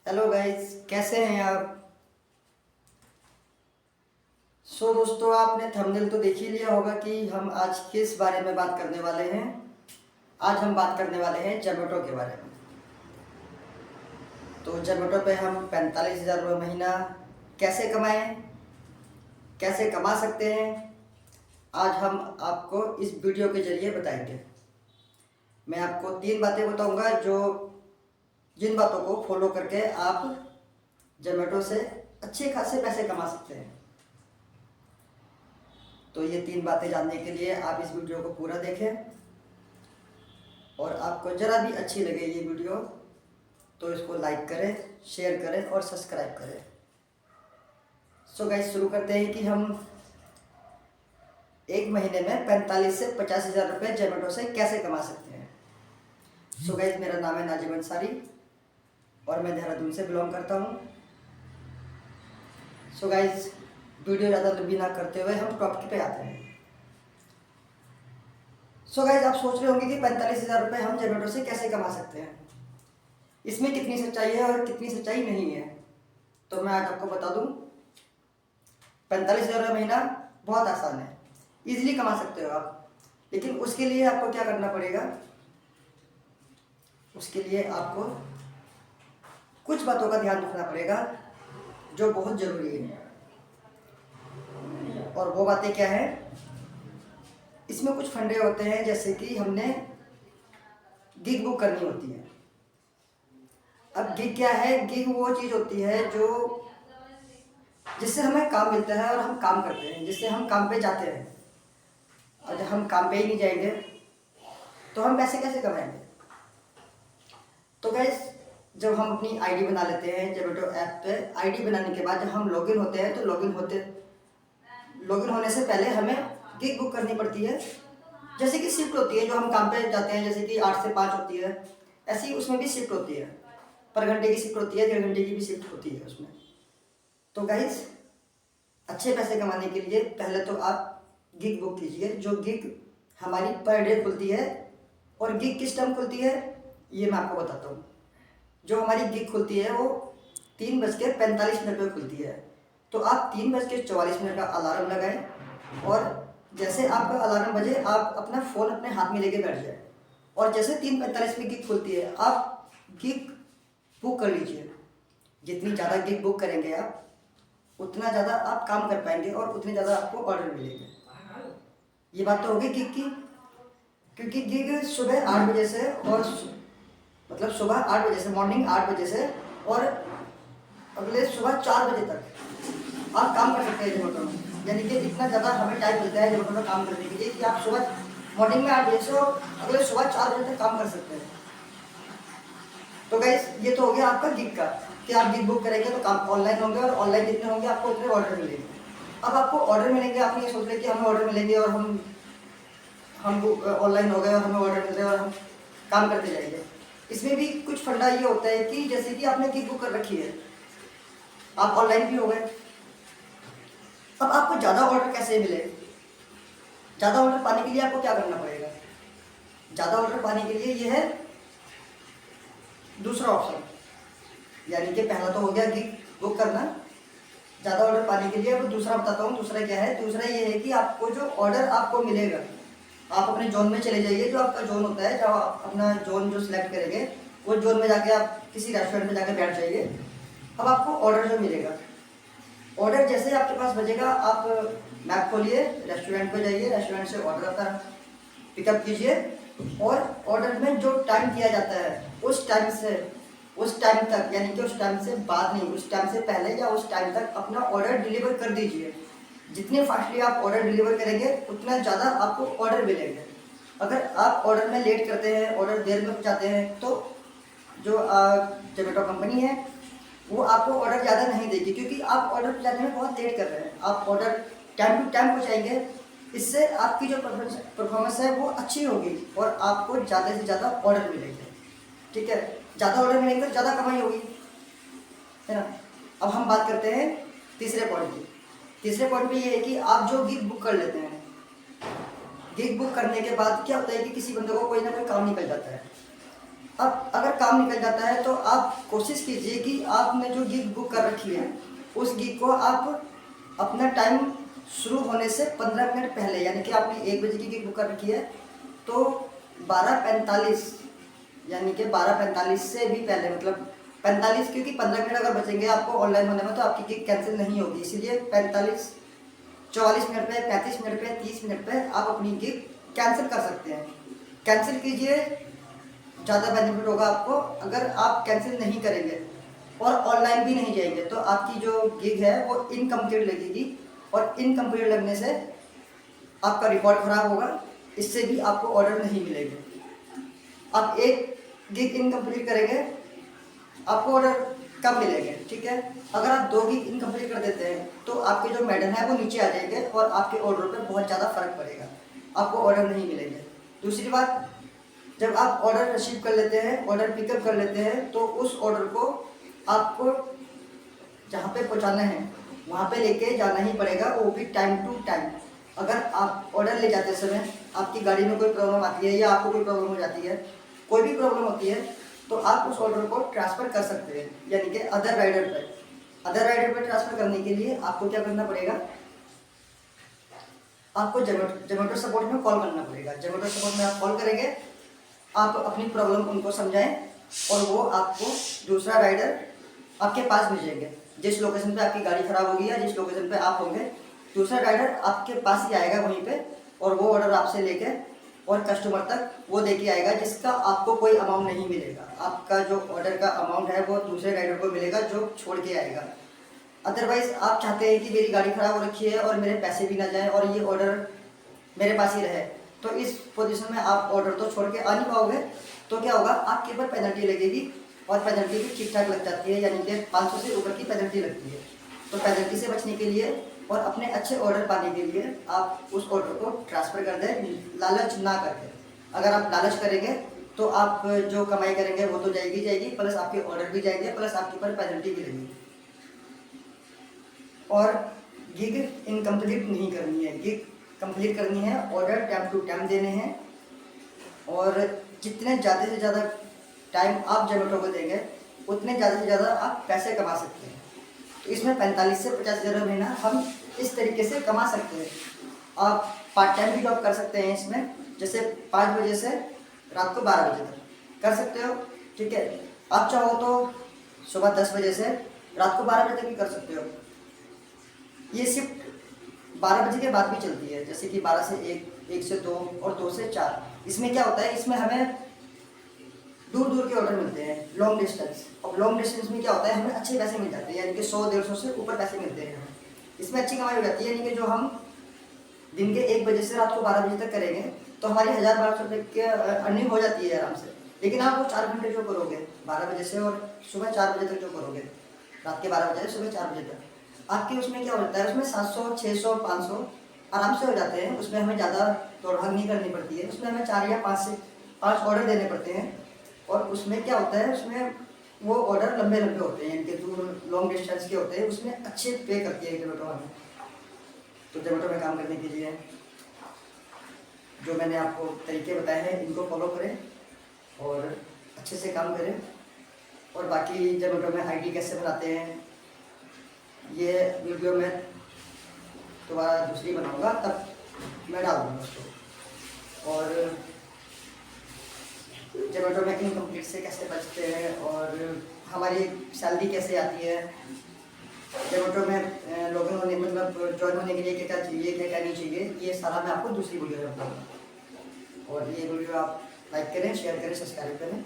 Hello guys, कैसे हैं आप। दोस्तों, आपने थंबनेल तो देख ही लिया होगा कि हम आज किस बारे में बात करने वाले हैं। आज हम बात करने वाले हैं जोमेटो के बारे में। तो जोमेटो पे हम 45,000 रुपये महीना कैसे कमाएं, कैसे कमा सकते हैं, आज हम आपको इस वीडियो के जरिए बताएंगे। मैं आपको 3 बातें बताऊंगा जिन बातों को फॉलो करके आप जोमेटो से अच्छे खासे पैसे कमा सकते हैं। तो ये 3 बातें जानने के लिए आप इस वीडियो को पूरा देखें, और आपको ज़रा भी अच्छी लगे ये वीडियो तो इसको लाइक करें, शेयर करें और सब्सक्राइब करें। सो गाइस, शुरू करते हैं कि हम एक महीने में 45 से 50,000 रुपये जोमेटो से कैसे कमा सकते हैं। सो गाइस, मेरा नाम है नाजिम अंसारी और मैं देहरादून से बिलोंग करता हूँ। सो गाइस, वीडियो ज़्यादा लंबी ना करते हुए हम टॉपिक पे आते हैं। सो गाइस, आप सोच रहे होंगे कि 45,000 रुपये हम जोमेटो से कैसे कमा सकते हैं, इसमें कितनी सच्चाई है और कितनी सच्चाई नहीं है। तो मैं आज आपको बता दूं, 45,000 रुपये महीना बहुत आसान है, इजीली कमा सकते हो आप। लेकिन उसके लिए आपको क्या करना पड़ेगा, उसके लिए आपको कुछ बातों का ध्यान रखना पड़ेगा जो बहुत ज़रूरी है। और वो बातें क्या है, इसमें कुछ फंडे होते हैं, जैसे कि हमने गिग बुक करनी होती है। अब गिग क्या है, गिग वो चीज़ होती है जो जिससे हमें काम मिलता है और हम काम करते हैं, जिससे हम काम पे जाते हैं। और जब हम काम पे ही नहीं जाएंगे तो हम पैसे कैसे कमाएंगे। तो गैस, जब हम अपनी आईडी बना लेते हैं जोमेटो ऐप पे, आईडी बनाने के बाद जब हम लॉगिन होते हैं तो लॉगिन होने से पहले हमें गिग बुक करनी पड़ती है। जैसे कि शिफ्ट होती है, जो हम काम पे जाते हैं, जैसे कि 8 से 5 होती है, ऐसी उसमें भी शिफ्ट होती है। पर घंटे की शिफ्ट होती है, 1.5 घंटे की भी शिफ्ट होती है उसमें। तो गाइस, अच्छे पैसे कमाने के लिए पहले तो आप गिग बुक कीजिए। जो गिग हमारी पर डे खुलती है, और गिग किस टाइम खुलती है ये मैं आपको बताता हूँ। जो हमारी गिग खुलती है वो 3:45 पर खुलती है। तो आप 3:44 का अलार्म लगाएं, और जैसे आपका अलार्म बजे आप अपना फ़ोन अपने हाथ में लेके बैठ जाए, और जैसे 3:45 में गिग खुलती है आप गिग बुक कर लीजिए। जितनी ज़्यादा गिग बुक करेंगे आप, उतना ज़्यादा आप काम कर पाएंगे और उतने ज़्यादा आपको ऑर्डर मिलेंगे। ये बात तो होगी गिग की, क्योंकि गिग सुबह 8 बजे से, और मतलब सुबह 8 बजे से, मॉर्निंग 8 बजे से और अगले सुबह 4 बजे तक आप काम कर सकते हैं जोमेटो में। यानी कि इतना ज़्यादा हमें टाइम मिलता है जोमेटो में काम करने के लिए कि आप सुबह मॉर्निंग में 8 बजे से और अगले सुबह 4 बजे तक काम कर सकते हैं। तो गाइस, ये तो हो गया आपका गिग का, कि आप गिग बुक करेंगे तो काम ऑनलाइन होंगे, और ऑनलाइन जितने होंगे आपको उतने ऑर्डर मिलेंगे। अब आपको ऑर्डर मिलेंगे, आप ये सोच रहे कि हमें ऑर्डर मिलेंगे और हम ऑनलाइन हो गए और हमें ऑर्डर मिल रहे हैं और हम काम करते जाएंगे। इसमें भी कुछ फंडा ये होता है कि जैसे कि आपने गिग बुक कर रखी है, आप ऑनलाइन भी हो गए, अब आपको ज़्यादा ऑर्डर कैसे मिले। ज़्यादा ऑर्डर पाने के लिए आपको क्या करना पड़ेगा। ज़्यादा ऑर्डर पाने के लिए ये है दूसरा ऑप्शन, यानी कि पहला तो हो गया गिग बुक करना। ज़्यादा ऑर्डर पाने के लिए अब दूसरा बताता हूँ। दूसरा क्या है, दूसरा ये है कि आपको जो ऑर्डर आपको मिलेगा, आप अपने जोन में चले जाइए। जो आपका जोन होता है, जब आप अपना जोन जो सिलेक्ट करेंगे, वो जोन में जाके आप किसी रेस्टोरेंट में जाके बैठ जाइए। अब आपको ऑर्डर जो मिलेगा, ऑर्डर जैसे आपके पास बजेगा, आप मैप खोलिए, रेस्टोरेंट पे जाइए, रेस्टोरेंट से ऑर्डर अपना पिकअप कीजिए, और ऑर्डर में जो टाइम दिया जाता है उस टाइम तक, यानी कि उस टाइम से बाद नहीं, उस टाइम से पहले या उस टाइम तक अपना ऑर्डर डिलीवर कर दीजिए। जितने फास्टली आप ऑर्डर डिलीवर करेंगे उतना ज़्यादा आपको ऑर्डर मिलेंगे। अगर आप ऑर्डर में लेट करते हैं, ऑर्डर देर में पहुँचाते हैं, तो जो जोमेटो कंपनी है वो आपको ऑर्डर ज़्यादा नहीं देगी, क्योंकि आप ऑर्डर पहुँचाने में बहुत लेट कर रहे हैं। आप ऑर्डर टाइम टू टाइम पहुँचाएंगे, इससे आपकी जो परफॉर्मेंस है वो अच्छी होगी और आपको ज़्यादा से ज़्यादा ऑर्डर मिलेंगे। ठीक है, ज़्यादा ऑर्डर मिलेंगे तो ज़्यादा कमाई होगी, है ना। अब हम बात करते हैं तीसरे पॉइंट की। तीसरे पॉइंट में ये है कि आप जो गिग बुक कर लेते हैं, गिग बुक करने के बाद क्या होता है कि किसी बंदे को कोई ना कोई काम निकल जाता है। अब अगर काम निकल जाता है तो आप कोशिश कीजिए कि आपने जो गिग बुक कर रखी है उस गिग को आप अपना टाइम शुरू होने से 15 मिनट पहले, यानी कि आपने 1 बजे की गिग बुक कर रखी है तो 12:45, यानी कि 12:45 से भी पहले, मतलब 45, क्योंकि 15 मिनट अगर बचेंगे आपको ऑनलाइन होने में तो आपकी गिग कैंसिल नहीं होगी, इसीलिए 45, 44 मिनट पे, 35 मिनट पे, 30 मिनट पे आप अपनी गिग कैंसिल कर सकते हैं। कैंसिल कीजिए, ज़्यादा बेनिफिट होगा आपको। अगर आप कैंसिल नहीं करेंगे और ऑनलाइन भी नहीं जाएंगे तो आपकी जो गिग है वो इनकम्प्लीट लगेगी, और इनकम्प्लीट लगने से आपका रिकॉर्ड ख़राब होगा, इससे भी आपको ऑर्डर नहीं मिलेंगे। आप एक गिग इनकम्प्लीट करेंगे आपको ऑर्डर कम मिलेंगे, ठीक है। अगर आप 2 गिग इनकम्प्लीट कर देते हैं तो आपके जो मेडल है वो नीचे आ जाएंगे और आपके ऑर्डर पे बहुत ज़्यादा फर्क पड़ेगा, आपको ऑर्डर नहीं मिलेंगे। दूसरी बात, जब आप ऑर्डर रिसीव कर लेते हैं, ऑर्डर पिकअप कर लेते हैं, तो उस ऑर्डर को आपको जहाँ पे पहुँचाना है वहाँ पे लेके जाना ही पड़ेगा, वो भी टाइम टू टाइम। अगर आप ऑर्डर ले जाते समय आपकी गाड़ी में कोई प्रॉब्लम आती है या आपको कोई प्रॉब्लम हो जाती है, कोई भी प्रॉब्लम होती है, तो आप उस ऑर्डर को ट्रांसफ़र कर सकते हैं, यानी कि अदर राइडर पर। अदर राइडर पर ट्रांसफ़र करने के लिए आपको क्या करना पड़ेगा, आपको जोमेटो सपोर्ट में कॉल करना पड़ेगा। जोमेटो सपोर्ट में आप कॉल करेंगे, आप अपनी प्रॉब्लम उनको समझाएं और वो आपको दूसरा राइडर आपके पास भेजेंगे। जिस लोकेशन पे आपकी गाड़ी ख़राब होगी या जिस लोकेशन पे आप होंगे, दूसरा राइडर आपके पास ही आएगा वहीं पे, और वो ऑर्डर आपसे लेके और कस्टमर तक वो दे के आएगा, जिसका आपको कोई अमाउंट नहीं मिलेगा। आपका जो ऑर्डर का अमाउंट है वो दूसरे राइडर को मिलेगा जो छोड़ के आएगा। अदरवाइज़ आप चाहते हैं कि मेरी गाड़ी ख़राब हो रखी है और मेरे पैसे भी ना जाएँ और ये ऑर्डर मेरे पास ही रहे, तो इस पोजीशन में आप ऑर्डर तो छोड़ के आ नहीं पाओगे। तो क्या होगा, आपके ऊपर पेनल्टी लगेगी, और पेनल्टी भी ठीक ठाक लग जाती है, यानी कि 500 से ऊपर की पेनल्टी लगती है। तो पेनल्टी से बचने के लिए और अपने अच्छे ऑर्डर पाने के लिए आप उस ऑर्डर को ट्रांसफ़र कर दें, लालच ना करके। अगर आप लालच करेंगे तो आप जो कमाई करेंगे वो तो जाएगी जाएगी, प्लस आपके ऑर्डर भी जाएंगे, प्लस आपके ऊपर पेनल्टी भी लगेगी। और गिग इनकम्प्लीट नहीं करनी है, गिग कंप्लीट करनी है, ऑर्डर टाइम टू टाइम देने हैं, और जितने ज़्यादा से ज़्यादा टाइम आप जोमेटो को देंगे उतने ज़्यादा से ज़्यादा आप पैसे कमा सकते हैं। तो इसमें 45 से 50 हज़ार महीना हम इस तरीके से कमा सकते हैं। आप पार्ट टाइम भी जॉब कर सकते हैं इसमें, जैसे 5 बजे से रात को 12 बजे तक कर सकते हो, ठीक है। आप चाहो तो सुबह 10 बजे से रात को 12 बजे तक भी कर सकते हो। ये शिफ्ट 12 बजे के बाद भी चलती है, जैसे कि 12 से 1, 1 से 2 और 2 से 4। इसमें क्या होता है, इसमें हमें दूर दूर के ऑर्डर मिलते हैं, लॉन्ग डिस्टेंस। और लॉन्ग डिस्टेंस में क्या होता है, हमें अच्छे पैसे मिल जाते हैं, यानी कि 100-150 से ऊपर पैसे मिलते हैं हमें। इसमें अच्छी कमाई हो जाती है, यानी कि जो हम दिन के 1 बजे से रात को 12 बजे तक करेंगे तो हमारी 1000-1200 रुपये की अर्निंग हो जाती है आराम से। लेकिन आप वो 4 घंटे जो करोगे 12 बजे से और सुबह 4 बजे तक जो करोगे, रात के 12 बजे से सुबह 4 बजे तक, आपके उसमें क्या होता है, उसमें 700, 600, 500 आराम से हो जाते हैं। उसमें हमें ज़्यादा दौड़-भाग नहीं करनी पड़ती है, उसमें हमें 4 या 5 ऑर्डर देने पड़ते हैं। और उसमें क्या होता है, उसमें वो ऑर्डर लंबे लंबे होते हैं, यानी कि दूर लॉन्ग डिस्टेंस के होते हैं, उसमें अच्छे पे करती है जोमेटो हमें। तो जोमेटो में काम करने के लिए जो मैंने आपको तरीके बताए हैं इनको फॉलो करें और अच्छे से काम करें। और बाकी जोमेटो में आईडी कैसे बनाते हैं ये वीडियो में दोबारा दूसरी बनाऊंगा, तब मैं डाल दूँगा उसको। और जोमेटो में इनकम्प्लीट से कैसे बचते हैं और हमारी सैलरी कैसे आती है, जोमेटो में लॉगिन होने मतलब ज्वाइन होने के लिए क्या क्या चाहिए, क्या क्या नहीं चाहिए, ये सारा मैं आपको दूसरी वीडियो में बताऊँगा। और ये वीडियो आप लाइक करें, शेयर करें, सब्सक्राइब करें।